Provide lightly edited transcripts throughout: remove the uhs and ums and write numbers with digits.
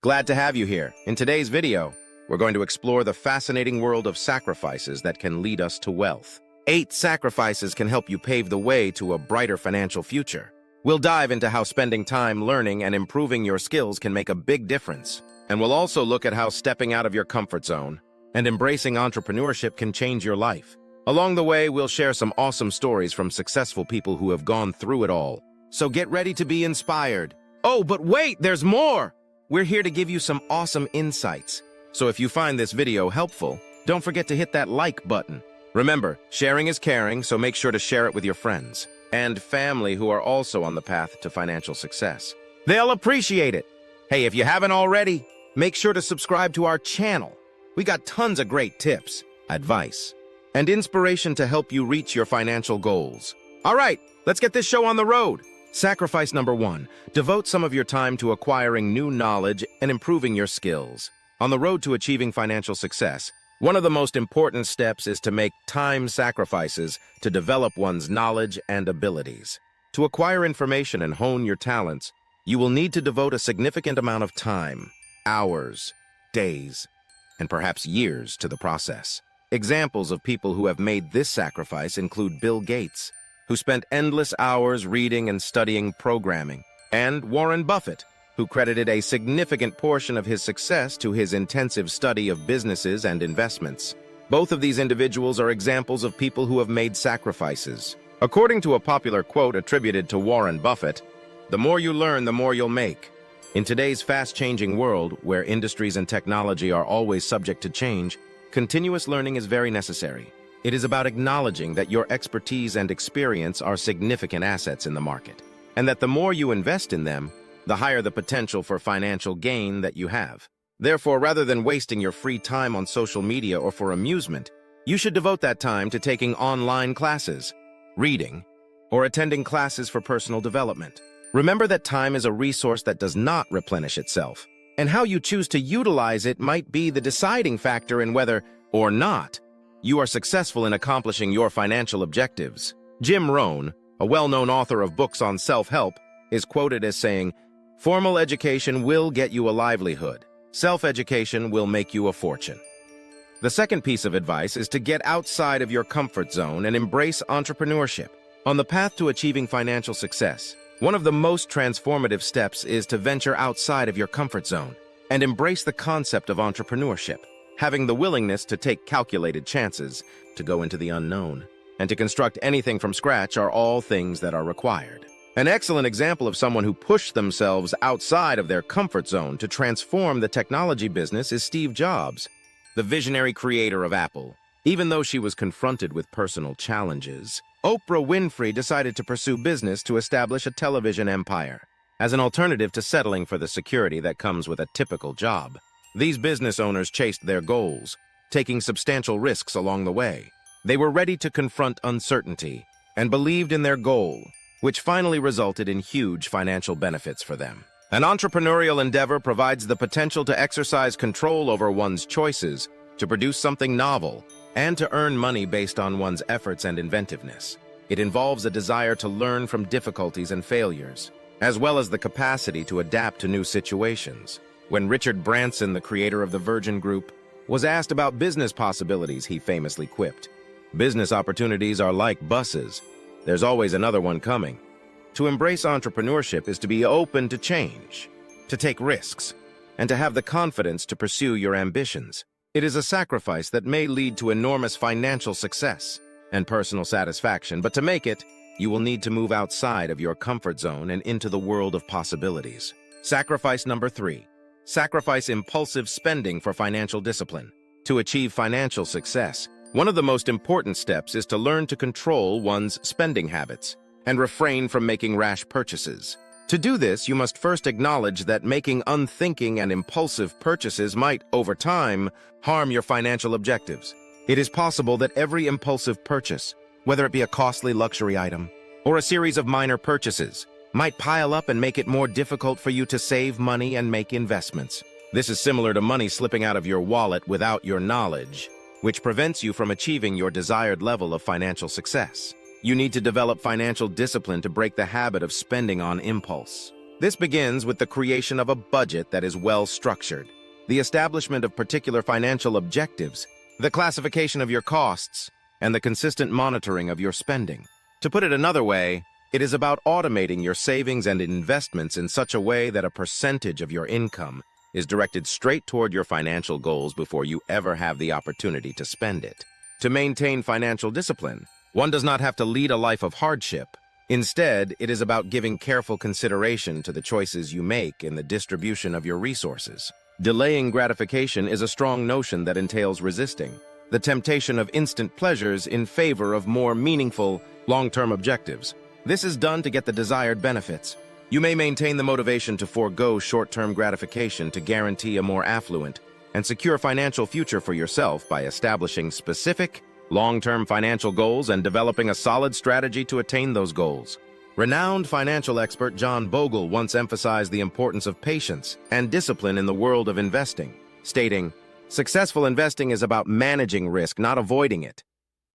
Glad to have you here. In today's video, we're going to explore the fascinating world of sacrifices that can lead us to wealth. 8 sacrifices can help you pave the way to a brighter financial future. We'll dive into how spending time learning and improving your skills can make a big difference. And we'll also look at how stepping out of your comfort zone and embracing entrepreneurship can change your life. Along the way, we'll share some awesome stories from successful people who have gone through it all. So get ready to be inspired. Oh, but wait, there's more! We're here to give you some awesome insights. So if you find this video helpful, don't forget to hit that like button. Remember, sharing is caring, so make sure to share it with your friends and family who are also on the path to financial success. They'll appreciate it. Hey, if you haven't already, make sure to subscribe to our channel. We got tons of great tips, advice, and inspiration to help you reach your financial goals. All right, let's get this show on the road. Sacrifice number 1, devote some of your time to acquiring new knowledge and improving your skills. On the road to achieving financial success, one of the most important steps is to make time sacrifices to develop one's knowledge and abilities. To acquire information and hone your talents, you will need to devote a significant amount of time, hours, days, and perhaps years to the process. Examples of people who have made this sacrifice include Bill Gates, who spent endless hours reading and studying programming, and Warren Buffett, who credited a significant portion of his success to his intensive study of businesses and investments. Both of these individuals are examples of people who have made sacrifices. According to a popular quote attributed to Warren Buffett, "The more you learn, the more you'll make." In today's fast-changing world, where industries and technology are always subject to change, continuous learning is very necessary. It is about acknowledging that your expertise and experience are significant assets in the market, and that the more you invest in them, the higher the potential for financial gain that you have. Therefore, rather than wasting your free time on social media or for amusement, you should devote that time to taking online classes, reading, or attending classes for personal development. Remember that time is a resource that does not replenish itself, and how you choose to utilize it might be the deciding factor in whether or not you are successful in accomplishing your financial objectives. Jim Rohn, a well-known author of books on self-help, is quoted as saying, "Formal education will get you a livelihood. Self-education will make you a fortune." The second piece of advice is to get outside of your comfort zone and embrace entrepreneurship. On the path to achieving financial success, one of the most transformative steps is to venture outside of your comfort zone and embrace the concept of entrepreneurship. Having the willingness to take calculated chances, to go into the unknown, and to construct anything from scratch are all things that are required. An excellent example of someone who pushed themselves outside of their comfort zone to transform the technology business is Steve Jobs, the visionary creator of Apple. Even though she was confronted with personal challenges, Oprah Winfrey decided to pursue business to establish a television empire, as an alternative to settling for the security that comes with a typical job. These business owners chased their goals, taking substantial risks along the way. They were ready to confront uncertainty and believed in their goal, which finally resulted in huge financial benefits for them. An entrepreneurial endeavor provides the potential to exercise control over one's choices, to produce something novel, and to earn money based on one's efforts and inventiveness. It involves a desire to learn from difficulties and failures, as well as the capacity to adapt to new situations. When Richard Branson, the creator of the Virgin Group, was asked about business possibilities, he famously quipped, "Business opportunities are like buses. There's always another one coming." To embrace entrepreneurship is to be open to change, to take risks, and to have the confidence to pursue your ambitions. It is a sacrifice that may lead to enormous financial success and personal satisfaction, but to make it, you will need to move outside of your comfort zone and into the world of possibilities. Sacrifice number 3. Sacrifice impulsive spending for financial discipline. To achieve financial success, one of the most important steps is to learn to control one's spending habits and refrain from making rash purchases. To do this, you must first acknowledge that making unthinking and impulsive purchases might, over time, harm your financial objectives. It is possible that every impulsive purchase, whether it be a costly luxury item or a series of minor purchases, might pile up and make it more difficult for you to save money and make investments. This is similar to money slipping out of your wallet without your knowledge, which prevents you from achieving your desired level of financial success. You need to develop financial discipline to break the habit of spending on impulse. This begins with the creation of a budget that is well structured, the establishment of particular financial objectives, the classification of your costs, and the consistent monitoring of your spending. To put it another way, it is about automating your savings and investments in such a way that a percentage of your income is directed straight toward your financial goals before you ever have the opportunity to spend it. To maintain financial discipline, one does not have to lead a life of hardship. Instead, it is about giving careful consideration to the choices you make in the distribution of your resources. Delaying gratification is a strong notion that entails resisting the temptation of instant pleasures in favor of more meaningful, long-term objectives. This is done to get the desired benefits. You may maintain the motivation to forego short-term gratification to guarantee a more affluent and secure financial future for yourself by establishing specific, long-term financial goals and developing a solid strategy to attain those goals. Renowned financial expert John Bogle once emphasized the importance of patience and discipline in the world of investing, stating, "Successful investing is about managing risk, not avoiding it."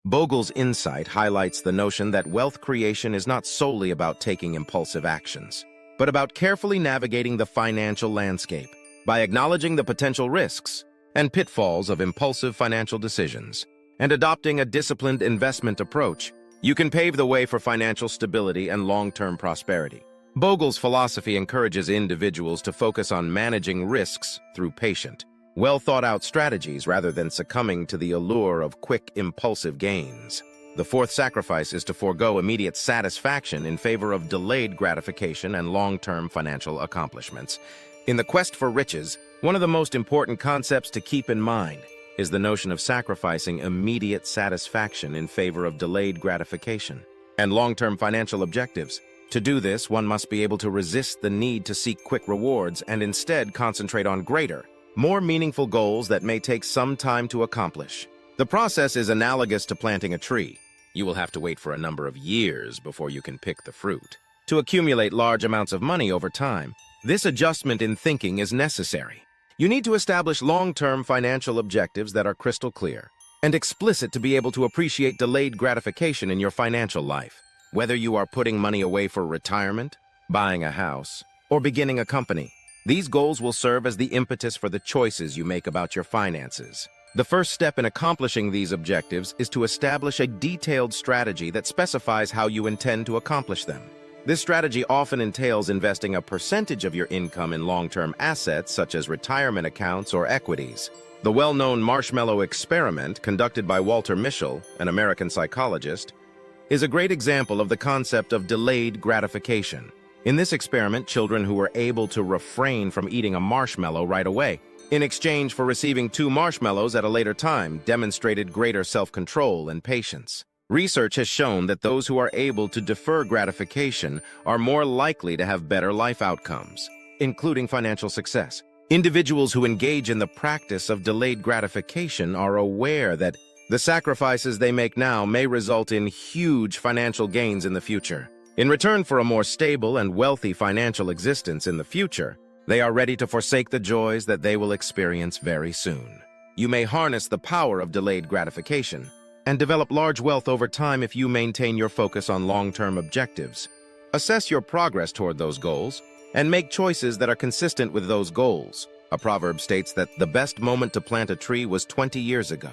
Bogle's insight highlights the notion that wealth creation is not solely about taking impulsive actions, but about carefully navigating the financial landscape by acknowledging the potential risks and pitfalls of impulsive financial decisions and adopting a disciplined investment approach. You can pave the way for financial stability and long-term prosperity. Bogle's philosophy encourages individuals to focus on managing risks through patient, well-thought-out strategies rather than succumbing to the allure of quick, impulsive gains. The fourth sacrifice is to forego immediate satisfaction in favor of delayed gratification and long-term financial accomplishments. In the quest for riches, one of the most important concepts to keep in mind is the notion of sacrificing immediate satisfaction in favor of delayed gratification and long-term financial objectives. To do this, one must be able to resist the need to seek quick rewards and instead concentrate on greater, more meaningful goals that may take some time to accomplish. The process is analogous to planting a tree. You will have to wait for a number of years before you can pick the fruit. To accumulate large amounts of money over time, this adjustment in thinking is necessary. You need to establish long-term financial objectives that are crystal clear and explicit to be able to appreciate delayed gratification in your financial life. Whether you are putting money away for retirement, buying a house, or beginning a company, these goals will serve as the impetus for the choices you make about your finances. The first step in accomplishing these objectives is to establish a detailed strategy that specifies how you intend to accomplish them. This strategy often entails investing a percentage of your income in long-term assets such as retirement accounts or equities. The well-known marshmallow experiment conducted by Walter Mischel, an American psychologist, is a great example of the concept of delayed gratification. In this experiment, children who were able to refrain from eating a marshmallow right away, in exchange for receiving 2 marshmallows at a later time, demonstrated greater self-control and patience. Research has shown that those who are able to defer gratification are more likely to have better life outcomes, including financial success. Individuals who engage in the practice of delayed gratification are aware that the sacrifices they make now may result in huge financial gains in the future. In return for a more stable and wealthy financial existence in the future, they are ready to forsake the joys that they will experience very soon. You may harness the power of delayed gratification and develop large wealth over time if you maintain your focus on long-term objectives. Assess your progress toward those goals and make choices that are consistent with those goals. A proverb states that the best moment to plant a tree was 20 years ago.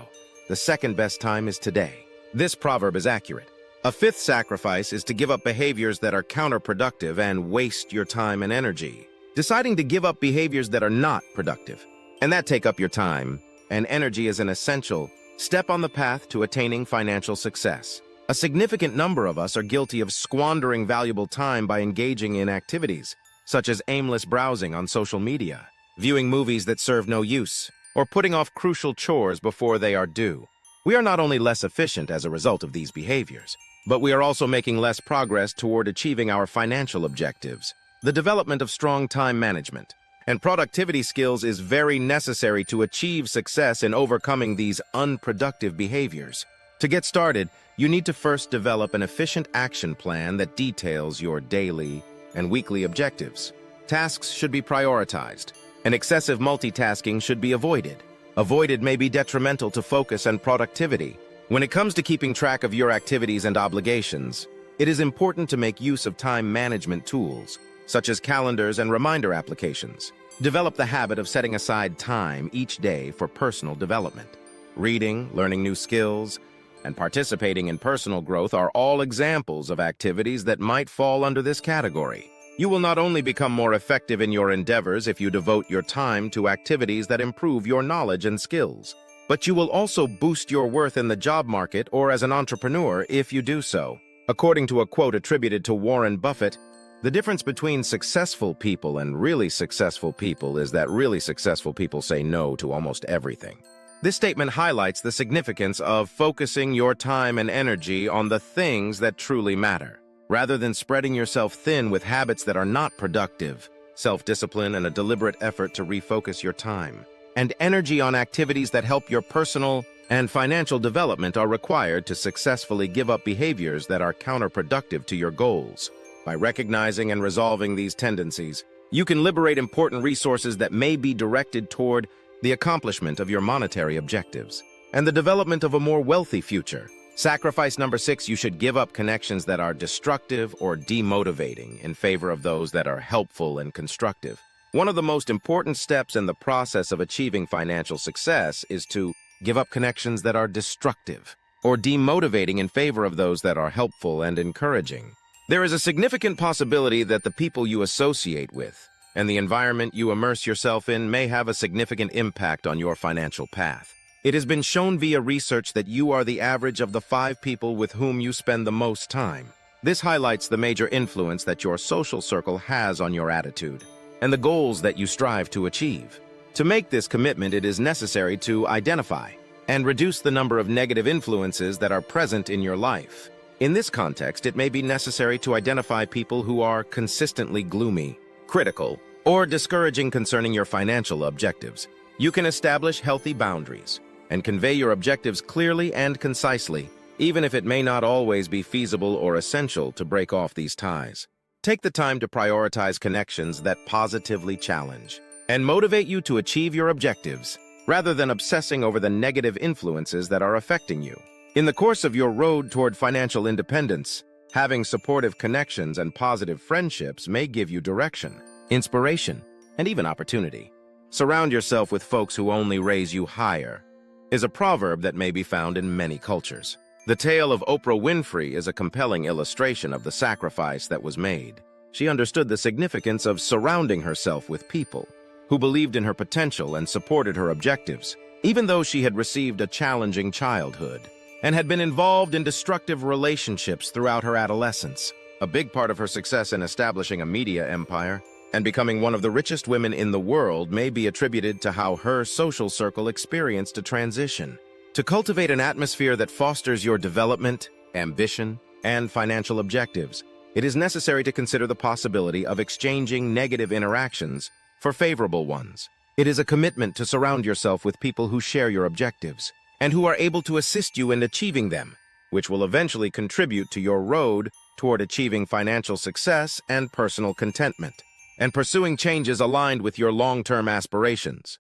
The second best time is today. This proverb is accurate. A fifth sacrifice is to give up behaviors that are counterproductive and waste your time and energy. Deciding to give up behaviors that are not productive and that take up your time and energy is an essential step on the path to attaining financial success. A significant number of us are guilty of squandering valuable time by engaging in activities such as aimless browsing on social media, viewing movies that serve no use, or putting off crucial chores before they are due. We are not only less efficient as a result of these behaviors, but we are also making less progress toward achieving our financial objectives. The development of strong time management and productivity skills is very necessary to achieve success in overcoming these unproductive behaviors. To get started, you need to first develop an efficient action plan that details your daily and weekly objectives. Tasks should be prioritized, and excessive multitasking should be avoided. Avoided may be detrimental to focus and productivity. When it comes to keeping track of your activities and obligations, it is important to make use of time management tools, such as calendars and reminder applications. Develop the habit of setting aside time each day for personal development. Reading, learning new skills, and participating in personal growth are all examples of activities that might fall under this category. You will not only become more effective in your endeavors if you devote your time to activities that improve your knowledge and skills, but you will also boost your worth in the job market or as an entrepreneur if you do so. According to a quote attributed to Warren Buffett, the difference between successful people and really successful people is that really successful people say no to almost everything. This statement highlights the significance of focusing your time and energy on the things that truly matter, rather than spreading yourself thin with habits that are not productive. Self-discipline and a deliberate effort to refocus your time and energy on activities that help your personal and financial development are required to successfully give up behaviors that are counterproductive to your goals. By recognizing and resolving these tendencies, you can liberate important resources that may be directed toward the accomplishment of your monetary objectives and the development of a more wealthy future. Sacrifice number 6, you should give up connections that are destructive or demotivating in favor of those that are helpful and constructive. One of the most important steps in the process of achieving financial success is to give up connections that are destructive or demotivating in favor of those that are helpful and encouraging. There is a significant possibility that the people you associate with and the environment you immerse yourself in may have a significant impact on your financial path. It has been shown via research that you are the average of the 5 people with whom you spend the most time. This highlights the major influence that your social circle has on your attitude and the goals that you strive to achieve. To make this commitment, it is necessary to identify and reduce the number of negative influences that are present in your life. In this context, it may be necessary to identify people who are consistently gloomy, critical, or discouraging concerning your financial objectives. You can establish healthy boundaries and convey your objectives clearly and concisely, even if it may not always be feasible or essential to break off these ties. Take the time to prioritize connections that positively challenge and motivate you to achieve your objectives, rather than obsessing over the negative influences that are affecting you. In the course of your road toward financial independence, having supportive connections and positive friendships may give you direction, inspiration, and even opportunity. Surround yourself with folks who only raise you higher is a proverb that may be found in many cultures. The tale of Oprah Winfrey is a compelling illustration of the sacrifice that was made. She understood the significance of surrounding herself with people who believed in her potential and supported her objectives, even though she had received a challenging childhood and had been involved in destructive relationships throughout her adolescence. A big part of her success in establishing a media empire and becoming one of the richest women in the world may be attributed to how her social circle experienced a transition. To cultivate an atmosphere that fosters your development, ambition, and financial objectives, it is necessary to consider the possibility of exchanging negative interactions for favorable ones. It is a commitment to surround yourself with people who share your objectives and who are able to assist you in achieving them, which will eventually contribute to your road toward achieving financial success and personal contentment, and pursuing changes aligned with your long-term aspirations.